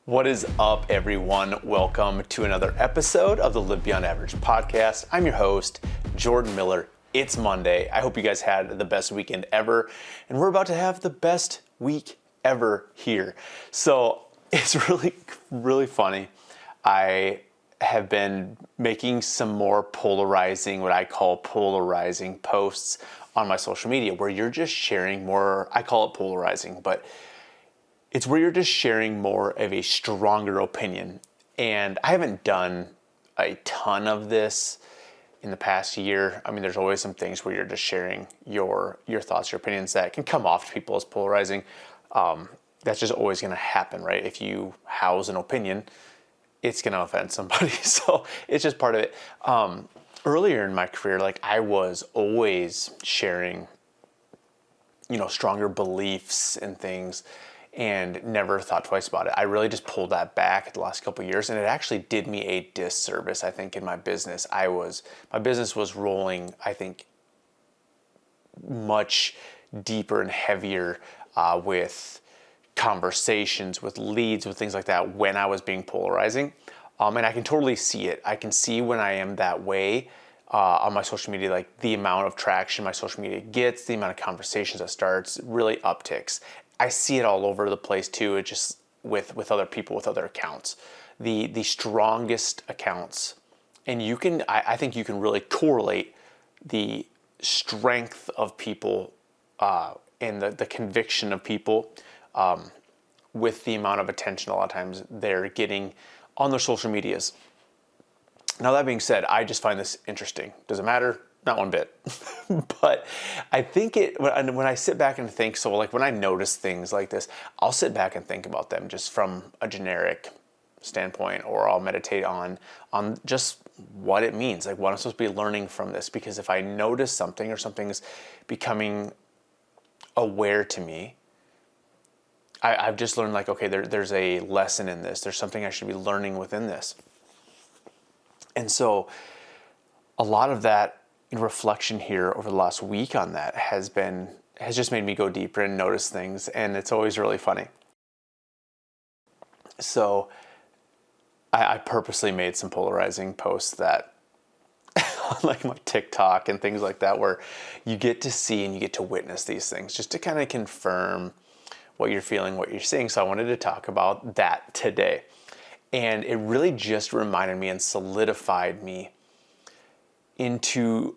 What is up, everyone? Welcome to another episode of the Live Beyond Average podcast. I'm your host, Jordan Miller. It's Monday. I hope you guys had the best weekend ever, and we're about to have the best week ever here. So it's really funny. I have been making some more polarizing, what I call polarizing posts on my social media, where you're just sharing more. I call it polarizing, but it's where you're just sharing more of a stronger opinion. And I haven't done a ton of this in the past year. I mean, there's always some things where you're just sharing your thoughts, your opinions that can come off to people as polarizing. That's just always going to happen, right? If you house an opinion, it's going to offend somebody. So it's just part of it. Earlier in my career, I was always sharing, stronger beliefs and things, and never thought twice about it. I really just pulled that back the last couple of years, and it actually did me a disservice, I think, in my business. My business was rolling, I think, much deeper and heavier with conversations, with leads, with things like that when I was being polarizing. And I can totally see it. I can see when I am that way on my social media, like the amount of traction my social media gets, the amount of conversations that starts really upticks. I see it all over the place too. It just with other people, with other accounts, the strongest accounts, and I think you can really correlate the strength of people and the conviction of people with the amount of attention a lot of times they're getting on their social medias. Now, that being said, I just find this interesting. Does it matter? Not one bit. But I think when I sit back and think, when I notice things like this, I'll sit back and think about them just from a generic standpoint, or I'll meditate on just what it means, like what I'm supposed to be learning from this. Because if I notice something or something's becoming aware to me, I've just learned okay, there's a lesson in this. There's something I should be learning within this. And so a lot of that in reflection here over the last week on that has just made me go deeper and notice things, and it's always really funny. So I purposely made some polarizing posts that like my TikTok and things like that, where you get to see and you get to witness these things just to kind of confirm what you're feeling, what you're seeing. So I wanted to talk about that today. And it really just reminded me and solidified me into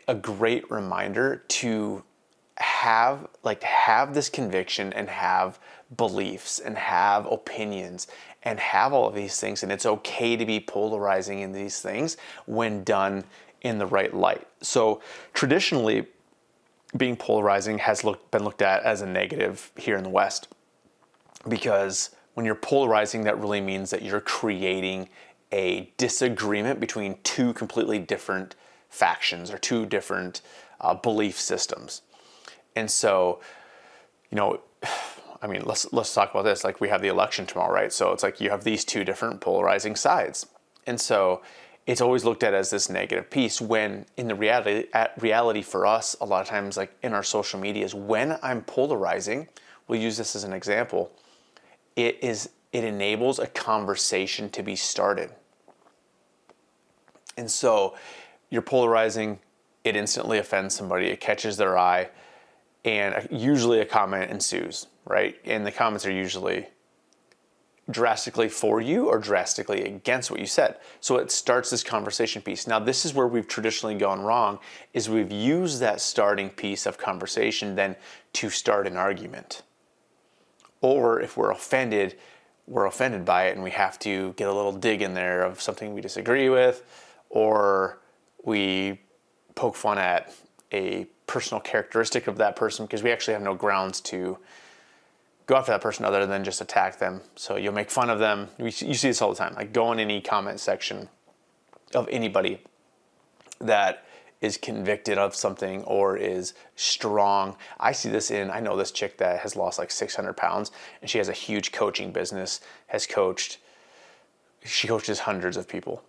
a great reminder to have this conviction and have beliefs and have opinions and have all of these things. And it's okay to be polarizing in these things when done in the right light. So traditionally, being polarizing has been looked at as a negative here in the West, because when you're polarizing, that really means that you're creating a disagreement between two completely different factions or two different belief systems. And so, let's talk about this. Like, we have the election tomorrow, right? So it's like you have these two different polarizing sides. And so it's always looked at as this negative piece, when in the reality for us, a lot of times, like in our social media, is when I'm polarizing, we'll use this as an example, it enables a conversation to be started. And so you're polarizing, it instantly offends somebody, it catches their eye, and usually a comment ensues, right? And the comments are usually drastically for you or drastically against what you said. So it starts this conversation piece. Now, this is where we've traditionally gone wrong, is we've used that starting piece of conversation then to start an argument. Or if we're offended by it and we have to get a little dig in there of something we disagree with, or we poke fun at a personal characteristic of that person because we actually have no grounds to go after that person other than just attack them. So you'll make fun of them. You see this all the time. Like, go in any comment section of anybody that is convicted of something or is strong. I know this chick that has lost 600 pounds, and she has a huge coaching business, she coaches hundreds of people,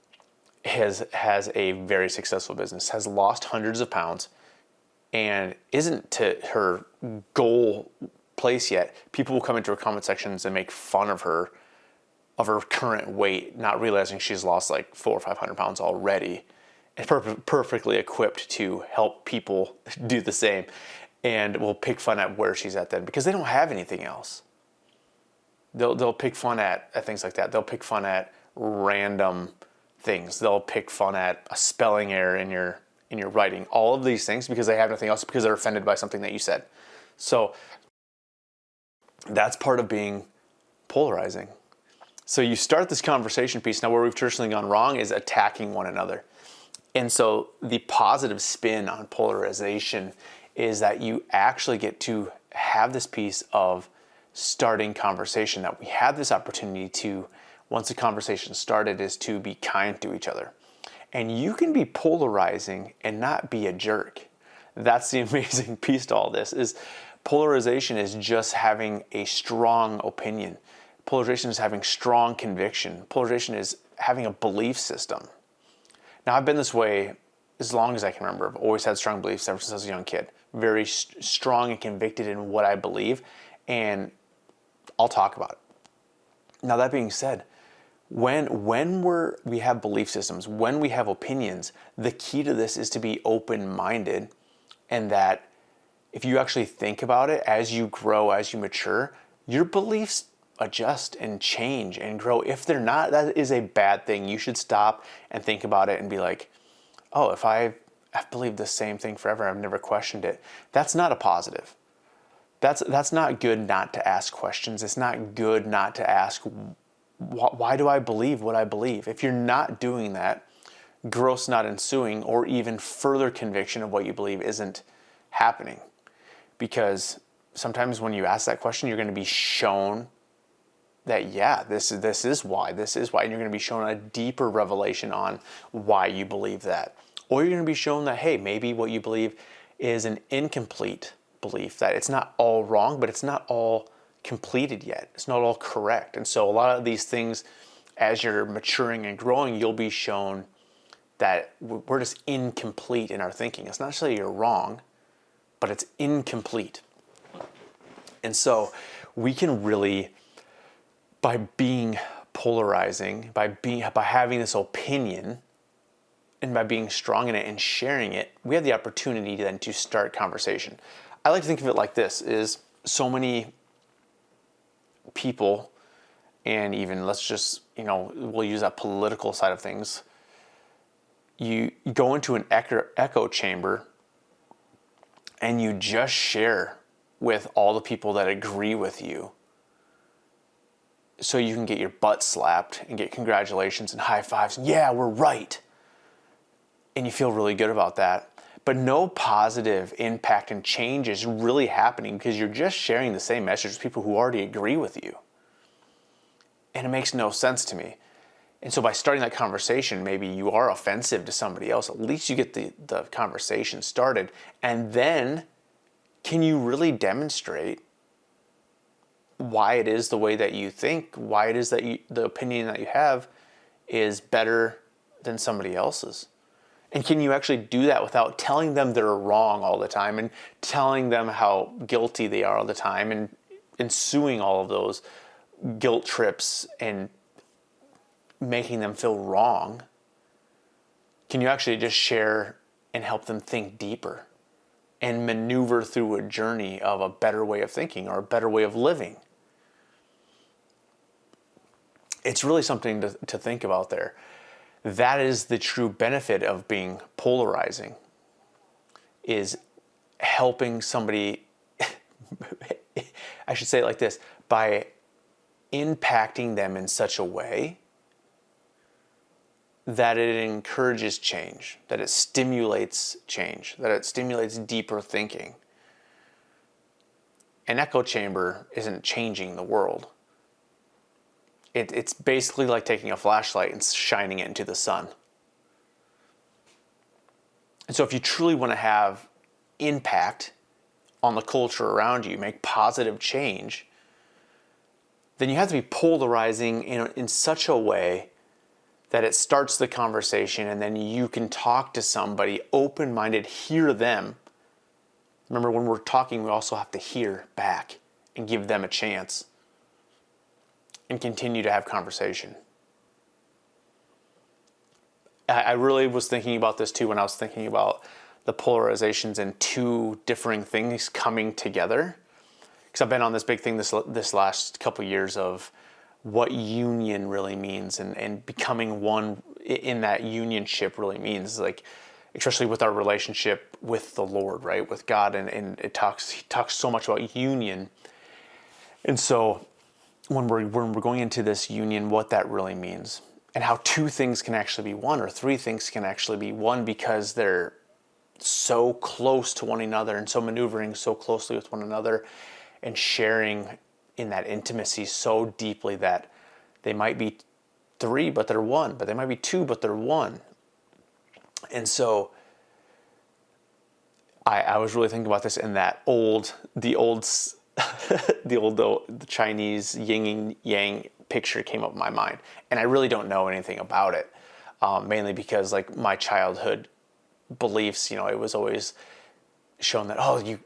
has a very successful business, has lost hundreds of pounds, and isn't to her goal place yet. People will come into her comment sections and make fun of her of her current weight, not realizing she's lost like 400 or 500 pounds already, and perfectly equipped to help people do the same, and will pick fun at where she's at then because they don't have anything else. They'll pick fun at things like that. They'll pick fun at random things. They'll pick fun at a spelling error in your writing. All of these things because they have nothing else, because they're offended by something that you said. So that's part of being polarizing. So you start this conversation piece. Now, where we've traditionally gone wrong is attacking one another. And so the positive spin on polarization is that you actually get to have this piece of starting conversation, that we have this opportunity to, once the conversation started, is to be kind to each other. And you can be polarizing and not be a jerk. That's the amazing piece to all this, is polarization is just having a strong opinion. Polarization is having strong conviction. Polarization is having a belief system. Now, I've been this way as long as I can remember. I've always had strong beliefs ever since I was a young kid. Very strong and convicted in what I believe, and I'll talk about it. Now, that being said, when we have belief systems, when we have opinions, the key to this is to be open-minded, and that if you actually think about it, as you grow, as you mature, your beliefs adjust and change and grow. If they're not, that is a bad thing. You should stop and think about it and be like, oh, if I've believed the same thing forever, I've never questioned it. That's not a positive. That's not good not to ask questions. It's not good not to ask, why do I believe what I believe? If you're not doing that, growth's not ensuing, or even further conviction of what you believe isn't happening. Because sometimes when you ask that question, you're going to be shown that, yeah, this is why, and you're going to be shown a deeper revelation on why you believe that. Or you're going to be shown that, hey, maybe what you believe is an incomplete belief, that it's not all wrong, but it's not all completed yet. It's not all correct. And so a lot of these things, as you're maturing and growing, you'll be shown that we're just incomplete in our thinking. It's not necessarily you're wrong, but it's incomplete. And so we can really, by being polarizing, by having this opinion, and by being strong in it and sharing it, we have the opportunity then to start conversation. I like to think of it like this, is so many people, and even let's just, we'll use that political side of things. You go into an echo chamber and you just share with all the people that agree with you, so you can get your butt slapped and get congratulations and high fives. Yeah, we're right. And you feel really good about that. But no positive impact and change is really happening because you're just sharing the same message with people who already agree with you. And it makes no sense to me. And so by starting that conversation, maybe you are offensive to somebody else. At least you get the conversation started. And then can you really demonstrate why it is the way that you think, why it is that the opinion that you have is better than somebody else's? And can you actually do that without telling them they're wrong all the time and telling them how guilty they are all the time and ensuing all of those guilt trips and making them feel wrong? Can you actually just share and help them think deeper and maneuver through a journey of a better way of thinking or a better way of living? It's really something to think about there. That is the true benefit of being polarizing, is helping somebody, I should say it like this, by impacting them in such a way that it encourages change, that it stimulates change, that it stimulates deeper thinking. An echo chamber isn't changing the world. It's basically like taking a flashlight and shining it into the sun. And so if you truly want to have impact on the culture around you, make positive change, then you have to be polarizing in such a way that it starts the conversation, and then you can talk to somebody open-minded, hear them. Remember, when we're talking, we also have to hear back and give them a chance. and continue to have conversation. I really was thinking about this too when I was thinking about the polarizations and two differing things coming together. Because I've been on this big thing this last couple years of what union really means and becoming one in that unionship really means, like, especially with our relationship with the Lord, right? With God, and he talks so much about union. And so when we're going into this union, what that really means, and how two things can actually be one, or three things can actually be one, because they're so close to one another and so maneuvering so closely with one another and sharing in that intimacy so deeply that they might be three, but they're one, but they might be two, but they're one. And so I was really thinking about this in that the Chinese yin and yang picture came up in my mind, and I really don't know anything about it, mainly because, like, my childhood beliefs, it was always shown that, oh, you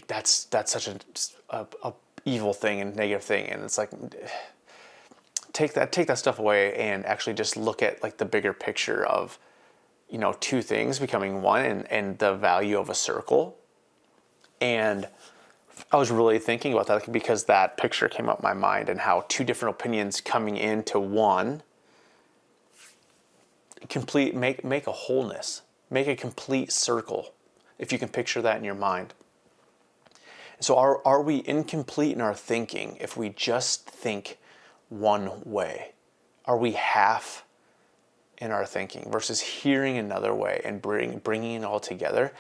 that's such a evil thing and negative thing, and it's like, take that stuff away and actually just look at, like, the bigger picture of, two things becoming one, and the value of a circle. And I was really thinking about that because that picture came up in my mind, and how two different opinions coming into one make a wholeness, make a complete circle, if you can picture that in your mind. So are we incomplete in our thinking if we just think one way? Are we half in our thinking versus hearing another way and bringing it all together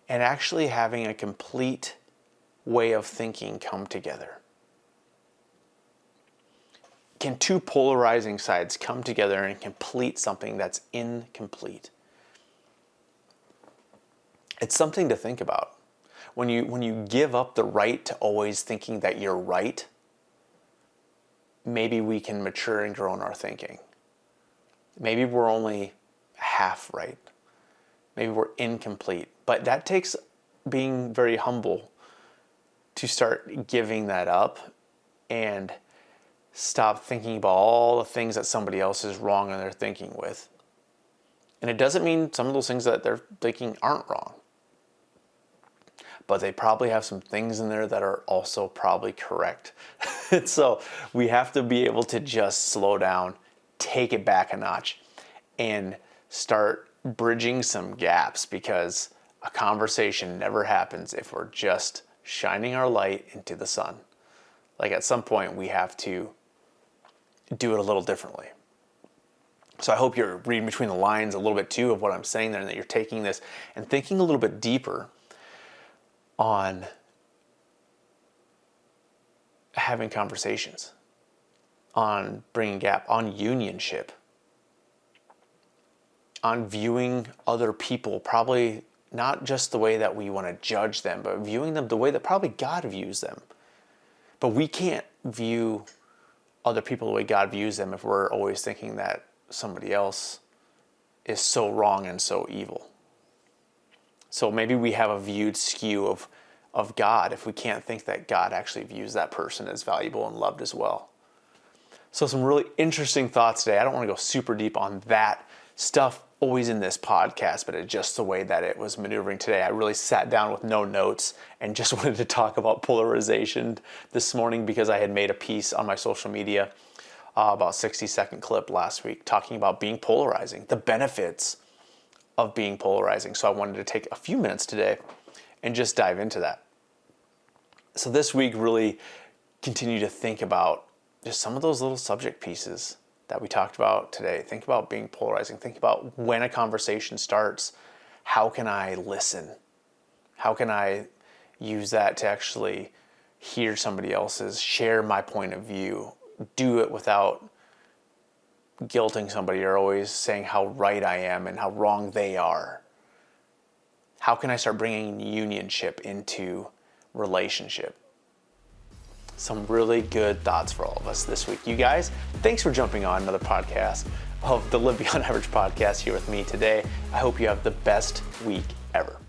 and actually having a complete way of thinking come together? Can two polarizing sides come together and complete something that's incomplete? It's something to think about. When you give up the right to always thinking that you're right, maybe we can mature and grow in our thinking. Maybe we're only half right. Maybe we're incomplete. But that takes being very humble to start giving that up and stop thinking about all the things that somebody else is wrong in their thinking with. And it doesn't mean some of those things that they're thinking aren't wrong, but they probably have some things in there that are also probably correct. And so we have to be able to just slow down, take it back a notch, and start bridging some gaps, because a conversation never happens if we're just shining our light into the sun. Like, at some point we have to do it a little differently. So I hope you're reading between the lines a little bit too of what I'm saying there, and that you're taking this and thinking a little bit deeper on having conversations, on bringing gap, on unionship, on viewing other people probably not just the way that we want to judge them, but viewing them the way that probably God views them. But we can't view other people the way God views them if we're always thinking that somebody else is so wrong and so evil. So maybe we have a viewed skew of God if we can't think that God actually views that person as valuable and loved as well. So some really interesting thoughts today. I don't want to go super deep on that stuff always in this podcast, but it's just the way that it was maneuvering today. I really sat down with no notes and just wanted to talk about polarization this morning because I had made a piece on my social media, about 60-second clip last week, talking about being polarizing, the benefits of being polarizing. So I wanted to take a few minutes today and just dive into that. So this week, really continue to think about just some of those little subject pieces that we talked about today. Think about being polarizing. Think about when a conversation starts, how can I listen? How can I use that to actually hear somebody else's, share my point of view, do it without guilting somebody or always saying how right I am and how wrong they are? How can I start bringing unionship into relationship? Some really good thoughts for all of us this week. You guys, thanks for jumping on another podcast of the Live Beyond Average podcast here with me today. I hope you have the best week ever.